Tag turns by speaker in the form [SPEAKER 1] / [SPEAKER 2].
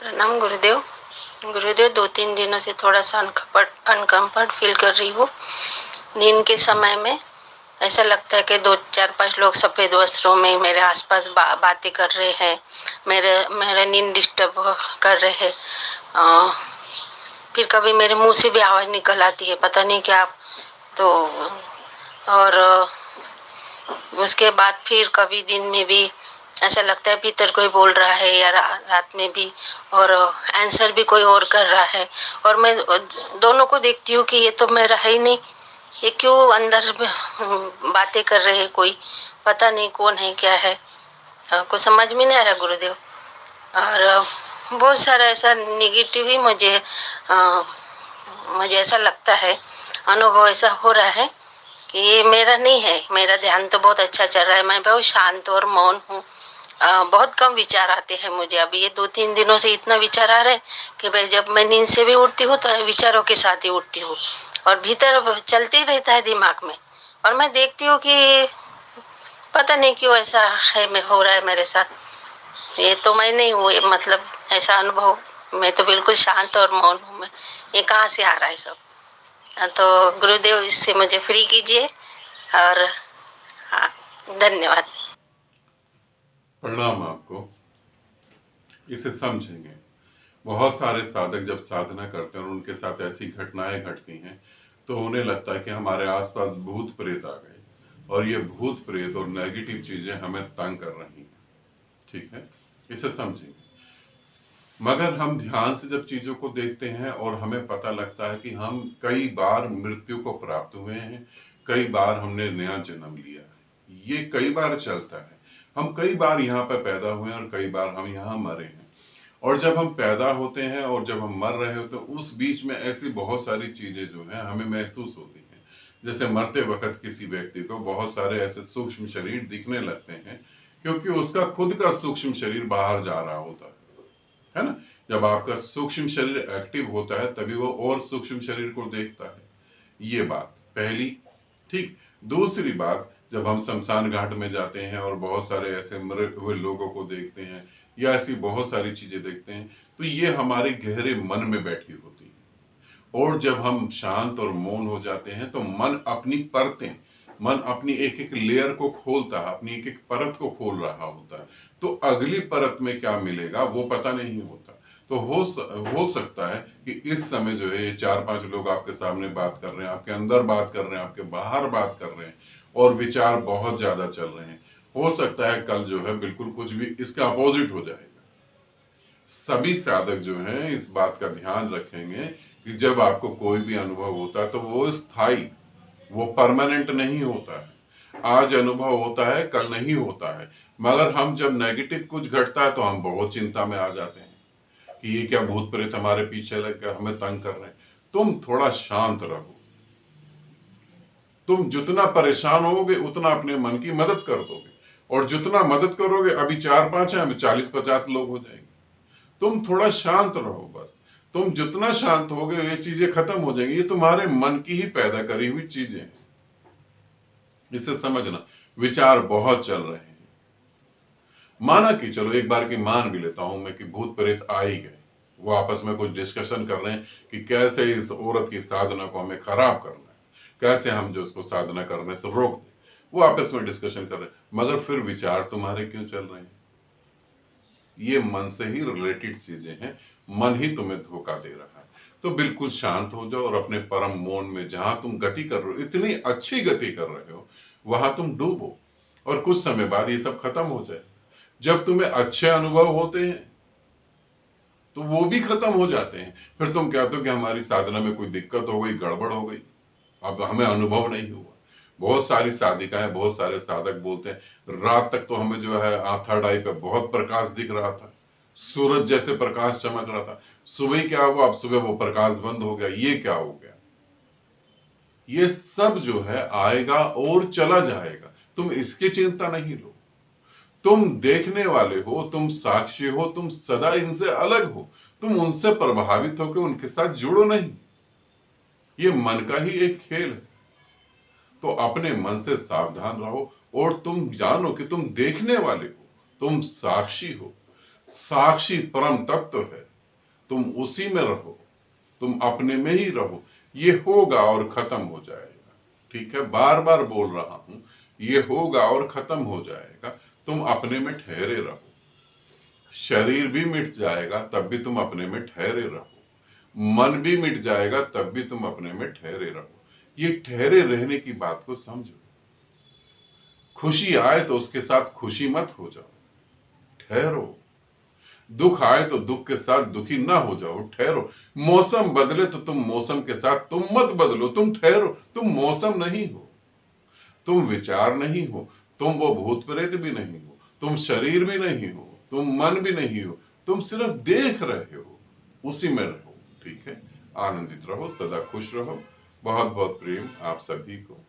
[SPEAKER 1] प्रणाम गुरुदेव। गुरुदेव, 2-3 दिनों से थोड़ा-सा अनकम्फर्ट फ़ील कर रही हूँ। नींद के समय में ऐसा लगता है कि 2 4-5 लोग सफ़ेद वस्त्रों में मेरे आस-पास बातें कर रहे हैं। मेरा नींद डिस्टर्ब कर रहे हैं। फिर कभी मेरे मुँह से भी आवाज़ निकल आती है, पता नहीं क्या। तो और उसके बाद फिर कभी दिन में भी ऐसा लगता है भीतर कोई बोल रहा है, या रात में भी, और आंसर भी कोई और कर रहा है। और मैं दोनों को देखती हूँ कि ये तो मेरा है ही नहीं, ये क्यों अंदर बातें कर रहे हैं कोई, पता नहीं कौन है क्या है। कुछ समझ में नहीं आ रहा गुरुदेव। और बहुत सारा ऐसा निगेटिव ही मुझे ऐसा लगता है, अनुभव ऐसा हो रहा है कि ये मेरा नहीं है। मेरा ध्यान तो बहुत अच्छा चल रहा है, मैं बहुत शांत और मौन हूँ। बहुत कम विचार आते हैं मुझे। अभी ये 2-3 दिनों से इतना विचार आ रहा है कि भाई जब मैं नींद से भी उठती हूँ तो विचारों के साथ ही उठती हूँ, और भीतर चलते ही रहता है दिमाग में। और मैं देखती हूँ कि पता नहीं क्यों ऐसा है, मैं हो रहा है मेरे साथ। ये तो मैं नहीं हूँ, मतलब ऐसा अनुभव। मैं तो बिल्कुल शांत और मौन हूँ। मैं ये कहाँ से आ रहा है सब? तो गुरुदेव, इससे मुझे फ्री कीजिए। और हाँ, धन्यवाद।
[SPEAKER 2] प्रणाम आपको। इसे समझेंगे। बहुत सारे साधक जब साधना करते हैं और उनके साथ ऐसी घटनाएं घटती हैं तो उन्हें लगता है कि हमारे आसपास भूत प्रेत आ गए और ये भूत प्रेत और नेगेटिव चीजें हमें तंग कर रही हैं। ठीक है, इसे समझेंगे। मगर हम ध्यान से जब चीजों को देखते हैं और हमें पता लगता है कि हम कई बार मृत्यु को प्राप्त हुए हैं, कई बार हमने नया जन्म लिया है, ये कई बार चलता है। हम कई बार यहाँ पर पैदा हुए हैं और कई बार हम यहाँ मरे हैं। और जब हम पैदा होते हैं और जब हम मर रहे होते हैं, उस बीच में ऐसी बहुत सारी चीजें जो हैं हमें महसूस होती हैं। जैसे मरते वक्त किसी व्यक्ति को बहुत सारे ऐसे सूक्ष्म शरीर दिखने लगते हैं, क्योंकि उसका खुद का सूक्ष्म शरीर बाहर जा रहा होता है ना। जब आपका सूक्ष्म शरीर एक्टिव होता है तभी वो और सूक्ष्म शरीर को देखता है। ये बात पहली। ठीक। दूसरी बात, जब हम शमशान घाट में जाते हैं और बहुत सारे ऐसे मरे हुए लोगों को देखते हैं या ऐसी बहुत सारी चीजें देखते हैं, तो ये हमारे गहरे मन में बैठी होती है। और जब हम शांत और मौन हो जाते हैं तो मन अपनी एक एक लेयर को खोलता है, अपनी एक एक परत को खोल रहा होता है। तो अगली परत में क्या मिलेगा वो पता नहीं होता। तो हो सकता है कि इस समय जो है ये 4-5 लोग आपके सामने बात कर रहे हैं, आपके अंदर बात कर रहे हैं, आपके बाहर बात कर रहे हैं, और विचार बहुत ज्यादा चल रहे हैं। हो सकता है कल जो है बिल्कुल कुछ भी इसका अपोजिट हो जाएगा। सभी साधक जो हैं इस बात का ध्यान रखेंगे कि जब आपको कोई भी अनुभव होता है तो वो स्थायी, वो परमानेंट नहीं होता है। आज अनुभव होता है, कल नहीं होता है। मगर हम जब नेगेटिव कुछ घटता है तो हम बहुत चिंता में आ जाते हैं कि ये क्या भूत प्रेत हमारे पीछे लग कर हमें तंग कर रहे हैं। तुम थोड़ा शांत रहो। तुम जितना परेशान होगे उतना अपने मन की मदद कर दोगे, और जितना मदद करोगे, अभी 4-5 है, अभी 40-50 लोग हो जाएंगे। तुम थोड़ा शांत रहो बस। तुम जितना शांत होगे ये चीजें खत्म हो जाएंगी। ये तुम्हारे मन की ही पैदा करी हुई चीजें हैं, इसे समझना। विचार बहुत चल रहे हैं। माना कि चलो एक बार की मान भी लेता हूं मैं कि भूत प्रेत आ ही गए, वो आपस में कुछ डिस्कशन कर रहे हैं कि कैसे इस औरत की साधना को हमें खराब करना है, कैसे हम जो उसको साधना करने से रोक दें। वो आपस में डिस्कशन कर रहे हैं, मगर फिर विचार तुम्हारे क्यों चल रहे हैं? ये मन से ही रिलेटेड चीजें हैं। मन ही तुम्हें धोखा दे रहा है। तो बिल्कुल शांत हो जाओ और अपने परम मौन में, जहां तुम गति कर रहे हो, इतनी अच्छी गति कर रहे हो, वहां तुम डूबो, और कुछ समय बाद ये सब खत्म हो जाए। जब तुम्हें अच्छे अनुभव होते हैं तो वो भी खत्म हो जाते हैं। फिर तुम कहते हो कि हमारी साधना में कोई दिक्कत हो गई, गड़बड़ हो गई, अब हमें अनुभव नहीं हुआ। बहुत सारी साधिकाएं, बहुत सारे साधक बोलते हैं रात तक तो हमें जो है थर्ड आई पे बहुत प्रकाश दिख रहा था, सूरज जैसे प्रकाश चमक रहा था। सुबह क्या हुआ? अब सुबह वो प्रकाश बंद हो गया। ये क्या हो गया? ये सब जो है आएगा और चला जाएगा, तुम इसकी चिंता नहीं लो। तुम देखने वाले हो, तुम साक्षी हो, तुम सदा इनसे अलग हो। तुम उनसे प्रभावित होकर उनके साथ जुड़ो नहीं। ये मन का ही एक खेल है। तो अपने मन से सावधान रहो, और तुम जानो कि तुम देखने वाले हो, तुम साक्षी हो। साक्षी परम तत्व है। तुम उसी में रहो, तुम अपने में ही रहो, ये होगा और खत्म हो जाएगा। ठीक है, बार बार बोल रहा हूं, ये होगा और खत्म हो जाएगा। तुम अपने में ठहरे रहो, शरीर भी मिट जाएगा तब भी तुम अपने में ठहरे रहो, मन भी मिट जाएगा तब भी तुम अपने में ठहरे रहो। ये ठहरे रहने की बात को समझो। खुशी आए तो उसके साथ खुशी मत हो जाओ, ठहरो। दुख आए तो दुख के साथ दुखी ना हो जाओ, ठहरो। मौसम बदले तो तुम मौसम के साथ तुम मत बदलो, तुम ठहरो। तुम मौसम नहीं हो, तुम विचार नहीं हो, तुम वो भूत प्रेत भी नहीं हो, तुम शरीर भी नहीं हो, तुम मन भी नहीं हो, तुम सिर्फ देख रहे हो, उसी में रहो। ठीक है, आनंदित रहो, सदा खुश रहो। बहुत बहुत प्रेम आप सभी को।